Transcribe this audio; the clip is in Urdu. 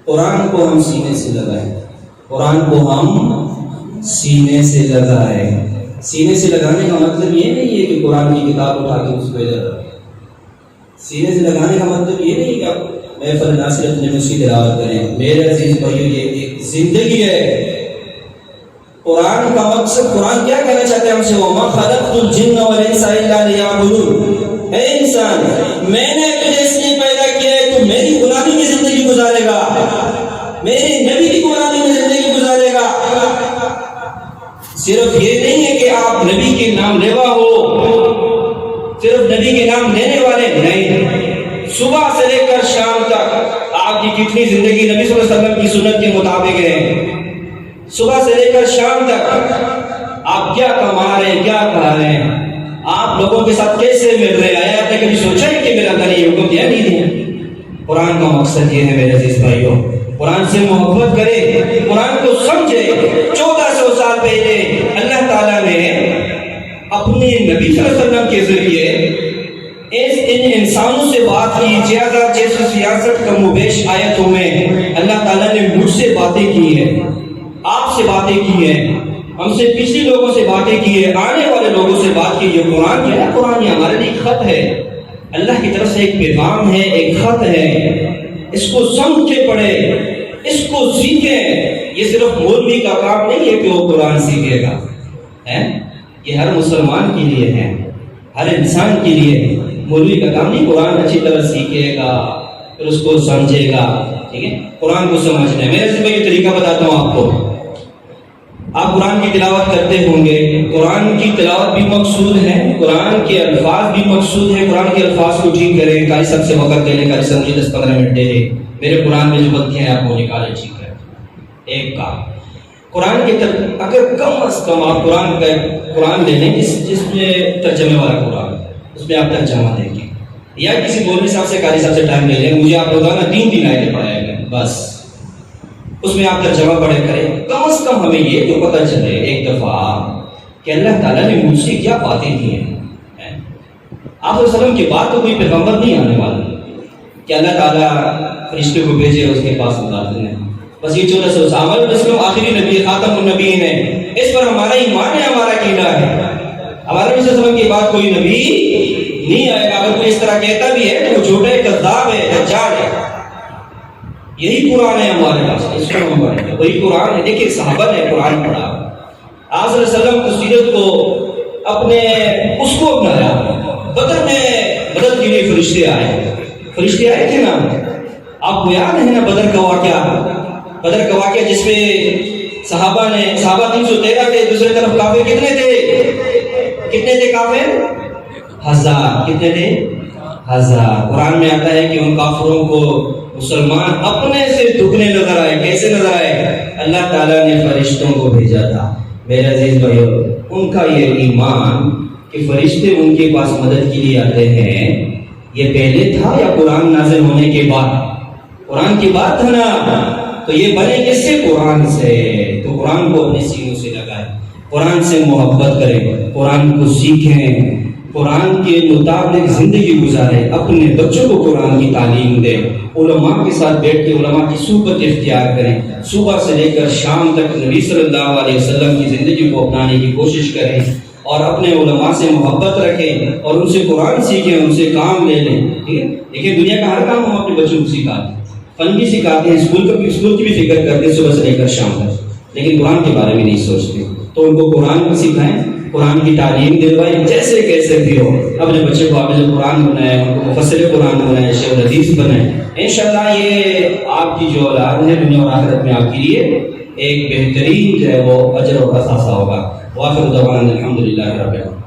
قرآن کو ہم سینے سے لگائیں، قرآن کو ہم سینے سے لگائیں۔ سینے سے لگانے کا مطلب یہ نہیں ہے کہ قرآن کی کتاب اٹھا کے اس کو ادھر رکھیں۔ سینے سے لگانے کا مطلب یہ نہیں کہ آپ محفل ناصر اپنے میں اس کی تلاوت کریں۔ میرے عزیز بھائیو، یہ ایک زندگی ہے۔ قرآن کا مقصد، قرآن کیا کہنا چاہتے ہیں ہم سے؟ وَمَا خَلَقْتُ الْجِنَّ وَالْإِنسَ إِلَّا لِيَعْبُدُونِ۔ اے انسان، میں نے تجھے اس لیے پیدا کیا ہے تو میری غلامی میں زندگی گزارے گا، میرے نبی کی غلامی میں زندگی گزارے گا۔ صرف یہ نہیں ہے کہ آپ نبی کے نام لیوا ہو، صرف نبی کے نام لینے والے نہیں، صبح سے لے کر شام تک آپ کی کتنی زندگی نبی صلی اللہ علیہ وسلم کی سنت کے مطابق ہے۔ صبح سے لے کر شام تک آپ کیا کما رہے ہیں، کیا کھا رہے ہیں، آپ لوگوں کے ساتھ کیسے مل رہے ہیں؟ آپ نے کبھی سوچا ہے کہ میرا اللہ نے یہ حکم دیا نہیں دیا؟ قرآن کا مقصد یہ ہے میرے عزیز بھائیوں، قرآن سے محبت کرے، قرآن کو سمجھے۔ 1400 سال پہلے اللہ تعالیٰ نے اپنے نبی صلی اللہ علیہ وسلم کے ذریعے ان انسانوں سے بات کی۔ 6666 کم و بیش آیتوں میں اللہ تعالیٰ نے مجھ سے باتیں کی ہیں، آپ سے باتیں کی ہیں، ہم سے پچھلی لوگوں سے باتیں کی ہے، آنے والے لوگوں سے بات کی ہے۔ قرآن کیا ہے؟ قرآن یہ ہمارے لیے ایک خط ہے، اللہ کی طرف سے ایک پیغام ہے، ایک خط ہے۔ اس کو سمجھ کے پڑھے، اس کو سیکھیں۔ یہ صرف مولوی کا کام نہیں ہے کہ وہ قرآن سیکھے گا، یہ ہر مسلمان کے لیے ہے، ہر انسان کے لیے۔ مولوی کا کام نہیں، قرآن اچھی طرح سیکھے گا پھر اس کو سمجھے گا، ٹھیک ہے؟ قرآن کو سمجھنا ہے۔ میرے سے میں یہ طریقہ بتاتا ہوں آپ کو۔ آپ قرآن کی تلاوت کرتے ہوں گے، قرآن کی تلاوت بھی مقصود ہے، قرآن کے الفاظ بھی مقصود ہے۔ قرآن کے الفاظ کو ٹھیک کریں، قاری صاحب سے وقت لے لیں، قاری صاحب مجھے 10-15 منٹ دے دیں، میرے قرآن میں جو غلطیاں ہیں آپ کو نکالیں، ٹھیک ہے؟ ایک کام، قرآن کے اگر کم از کم آپ قرآن لے لیں جس میں ترجمے والا قرآن، اس میں آپ ترجمہ دیں گے، یا کسی مولوی صاحب سے، قاری صاحب سے ٹائم لے لیں، مجھے آپ روزانہ 3 آیتیں پڑھائیں گے، بس اس میں آپ ترجمہ پڑھے کریں۔ کم از کم ہمیں یہ تو پتہ چلے ایک دفعہ کہ اللہ تعالیٰ نے مجھ سے کیا باتیں کی ہیں۔ آپ صلی اللہ علیہ وسلم کے بعد تو کوئی پیغمبر نہیں آنے والا کہ اللہ تعالیٰ فرشتے کو بھیجے اس کے پاس اتارتے ہیں۔ بس یہ 1400 سال ہمارے رسول آخری نبی، خاتم النبیین ہے، اس پر ہمارا ایمان ہے، ہمارا عقیدہ ہے۔ ہمارے نبی صلی اللہ علیہ وسلم کے بعد کوئی نبی نہیں آئے گا۔ اگر کوئی اس طرح کہتا بھی ہے تو وہ جھوٹا ہے، کذاب ہے، دجال ہے۔ یہی قرآن ہے ہمارے پاس، اس کو ہم پڑھیں گے، وہی قرآن ہے۔ دیکھیں صحابہ نے قرآن پڑھا، آپ صلی اللہ علیہ وسلم کی سیرت کو اپنے اس کو اپنایا۔ بدر میں مدد کے لیے فرشتے آئے تھے نا، آپ کو یاد ہے نا بدر کا واقعہ جس میں صحابہ 313 تھے، دوسری طرف کافر کتنے تھے کافر؟ 1000۔ کتنے تھے؟ 1000۔ قرآن میں آتا ہے کہ ان کافروں کو مسلمان اپنے سے دکھنے نظر آئے۔ کیسے نظر آئے؟ اللہ تعالیٰ نے فرشتوں کو بھیجا تھا۔ میرے عزیز بھائیو، ان کا یہ ایمان کہ فرشتے ان کے پاس مدد کے لیے آتے ہیں، یہ پہلے تھا یا قرآن نازل ہونے کے بعد؟ قرآن کی بات ہے نا، تو یہ بنے کس سے؟ قرآن سے۔ تو قرآن کو اپنے سینوں سے لگائیں، قرآن سے محبت کریں، قرآن کو سیکھیں، قرآن کے مطابق زندگی گزاریں، اپنے بچوں کو قرآن کی تعلیم دیں، علماء کے ساتھ بیٹھ کے علماء کی صحبت اختیار کریں، صبح سے لے کر شام تک نبی صلی اللہ علیہ وسلم کی زندگی کو اپنانے کی کوشش کریں، اور اپنے علماء سے محبت رکھیں اور ان سے قرآن سیکھیں، ان سے کام لے لیں، ٹھیک ہے؟ دیکھیں دنیا کا ہر کام ہم اپنے بچوں کو سکھاتے ہیں، فن بھی سکھاتے ہیں، اسکول کی بھی فکر کرتے ہیں صبح سے لے کر شام تک، لیکن قرآن کے بارے میں نہیں سوچتے۔ تو ان کو قرآن کو سکھائیں، قرآن کی تعلیم دلوائیں، جیسے کیسے بھی ہو۔ اپنے بچے کو حافظ قرآن بنائیں، ان کو مفسر قرآن بنائیں، شیخ الحدیث بنائیں۔ انشاءاللہ یہ آپ کی جو اولاد ہے دنیا اور آخرت میں آپ کے لیے ایک بہترین جو ہے وہ اجر اور اثاثہ ہوگا۔ وآخر دعوانا الحمدللہ رب العالمین۔